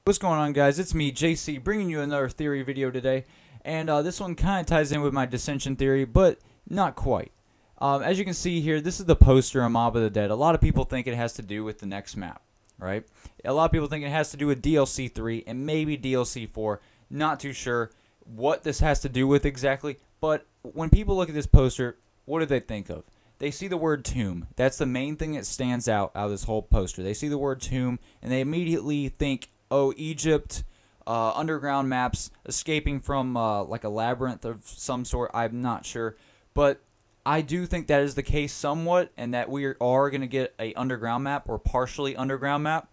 What's going on, guys? It's me, JC, bringing you another theory video today. And this one kind of ties in with my dissension theory, but not quite. As you can see here, this is the poster on Mob of the Dead. A lot of people think it has to do with the next map, right? A lot of people think it has to do with DLC 3 and maybe DLC 4. Not too sure what this has to do with exactly, but when people look at this poster, what do they think of? They see the word tomb. That's the main thing that stands out of this whole poster. They see the word tomb, and they immediately think, oh, Egypt, underground maps, escaping from like a labyrinth of some sort. I'm not sure, but I do think that is the case somewhat, and that we are going to get a underground map or partially underground map,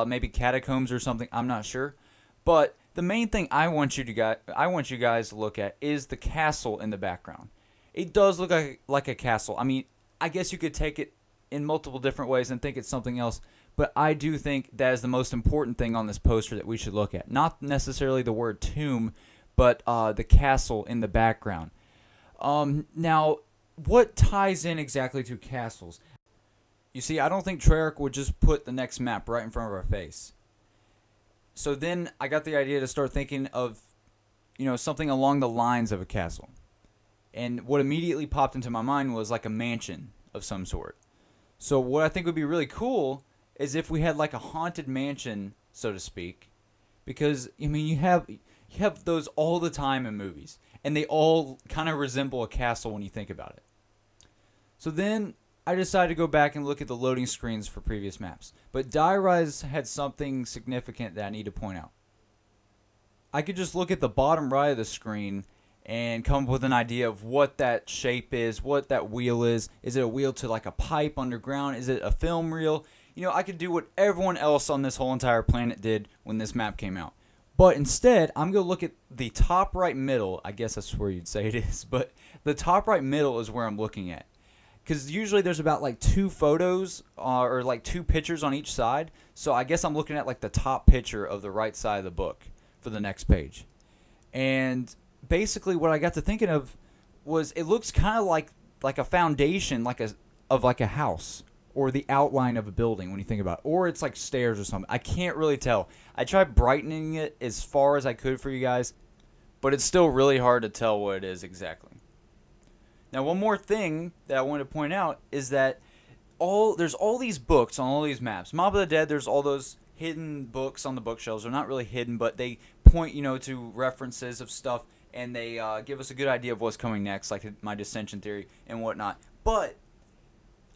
maybe catacombs or something. I'm not sure, but the main thing I want you guys to look at is the castle in the background. It does look like a castle. I mean, I guess you could take it in multiple different ways and think it's something else, but I do think that is the most important thing on this poster that we should look at. Not necessarily the word tomb, but the castle in the background. Now, what ties in exactly to castles? You see, I don't think Treyarch would just put the next map right in front of our face. So then I got the idea to start thinking of, something along the lines of a castle. And what immediately popped into my mind was like a mansion of some sort. So what I think would be really cool is if we had like a haunted mansion, so to speak, because I mean you have those all the time in movies, and they all kind of resemble a castle when you think about it. So then I decided to go back and look at the loading screens for previous maps, but Die Rise had something significant that I need to point out. I could just look at the bottom right of the screen and come up with an idea of what that shape is, what that wheel is. Is it a wheel to like a pipe underground? Is it a film reel? I could do what everyone else on this whole entire planet did when this map came out. But instead, I'm going to look at the top right middle. I guess that's where you'd say it is. But the top right middle is where I'm looking at. Because usually there's about like two photos or like two pictures on each side. So I guess I'm looking at like the top picture of the right side of the book for the next page. And basically what I got to thinking of was it looks kind of like a foundation of a house or the outline of a building when you think about it, or it's like stairs or something. I can't really tell. I tried brightening it as far as I could for you guys, but it's still really hard to tell what it is exactly. Now, one more thing that I want to point out is that there's all these books on all these maps. Mob of the Dead, there's all those hidden books on the bookshelves. They're not really hidden, but they point to references of stuff, and they give us a good idea of what's coming next, like my dissension theory and whatnot. But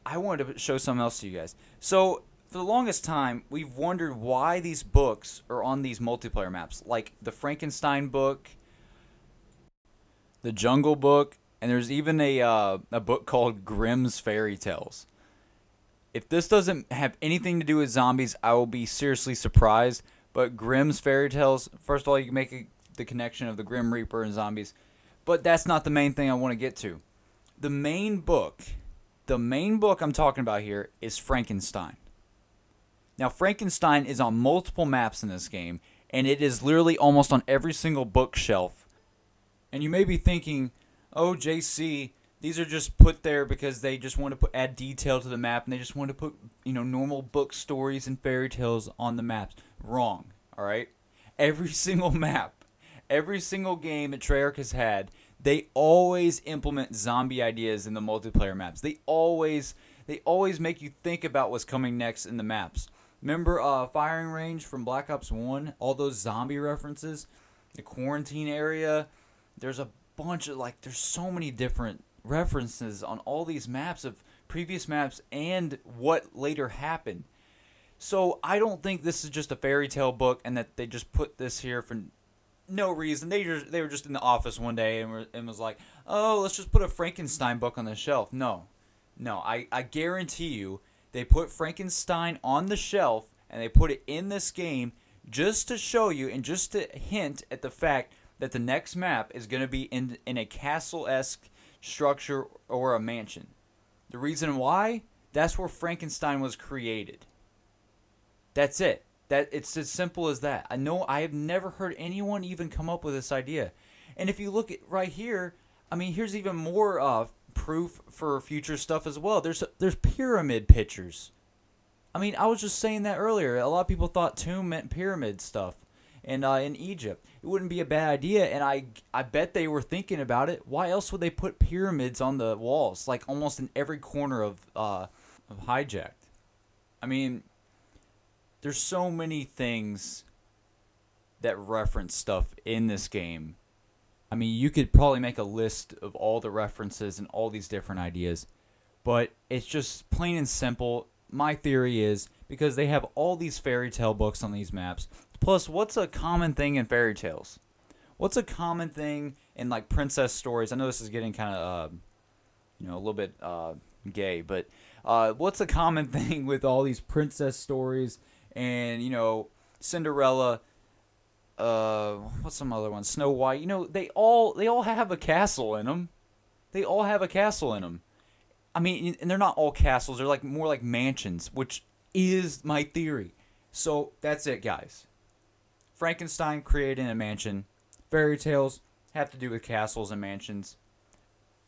I wanted to show something else to you guys. So for the longest time, we've wondered why these books are on these multiplayer maps, like the Frankenstein book, the Jungle book, and there's even a book called Grimm's Fairy Tales. If this doesn't have anything to do with zombies, I will be seriously surprised. But Grimm's Fairy Tales, first of all, you can make the connection of the Grim Reaper and zombies, but that's not the main thing I want to get to. The main book I'm talking about here is Frankenstein. Now, Frankenstein is on multiple maps in this game, and it is literally almost on every single bookshelf. And you may be thinking, oh, JC, these are just put there because they just want to add detail to the map, and they just want to put normal book stories and fairy tales on the maps. Wrong. All right. Every single map, every single game that Treyarch has had, they always implement zombie ideas in the multiplayer maps. They always make you think about what's coming next in the maps. Remember firing range from Black Ops 1? All those zombie references, the quarantine area. There's a bunch of there's so many different references on all these maps of previous maps and what later happened. So I don't think this is just a fairy tale book and that they just put this here for no reason. They were just in the office one day and was like, oh, let's just put a Frankenstein book on the shelf. No, I guarantee you they put Frankenstein on the shelf and they put it in this game just to show you and just to hint at the fact that the next map is going to be in a castle-esque structure or a mansion. The reason why? That's where Frankenstein was created. That's it. It's as simple as that. I have never heard anyone even come up with this idea. And if you look at right here, I mean, here's even more proof for future stuff as well. There's pyramid pictures I mean, I was just saying that earlier. A lot of people thought tomb meant pyramid stuff. And in Egypt, it wouldn't be a bad idea, and I bet they were thinking about it. Why else would they put pyramids on the walls, like almost in every corner of Hijacked? I mean, there's so many things that reference stuff in this game. I mean, you could probably make a list of all the references and all these different ideas, but it's just plain and simple. My theory is because they have all these fairy tale books on these maps. Plus, what's a common thing in fairy tales? What's a common thing in like princess stories? I know this is getting kind of, you know, a little bit gay, but what's a common thing with all these princess stories and, you know, Cinderella? What's some other one? Snow White. You know, they all have a castle in them. They all have a castle in them. I mean, and they're not all castles. They're like more like mansions, which is my theory. So that's it, guys. Frankenstein created a mansion. Fairy tales have to do with castles and mansions.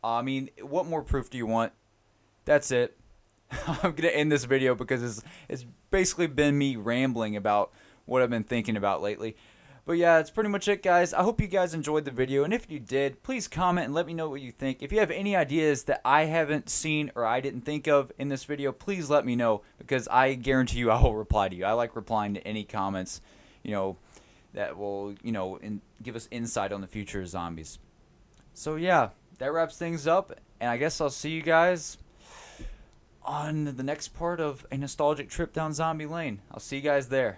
I mean, what more proof do you want? That's it. I'm gonna end this video because it's basically been me rambling about what I've been thinking about lately. But yeah, that's pretty much it, guys. I hope you guys enjoyed the video, and if you did, please comment and let me know what you think. If you have any ideas that I haven't seen or I didn't think of in this video, please let me know, because I guarantee you I will reply to you. I like replying to any comments, you know, that will, you know, give us insight on the future of zombies. So yeah, that wraps things up, and I guess I'll see you guys on the next part of a nostalgic trip down zombie lane. I'll see you guys there.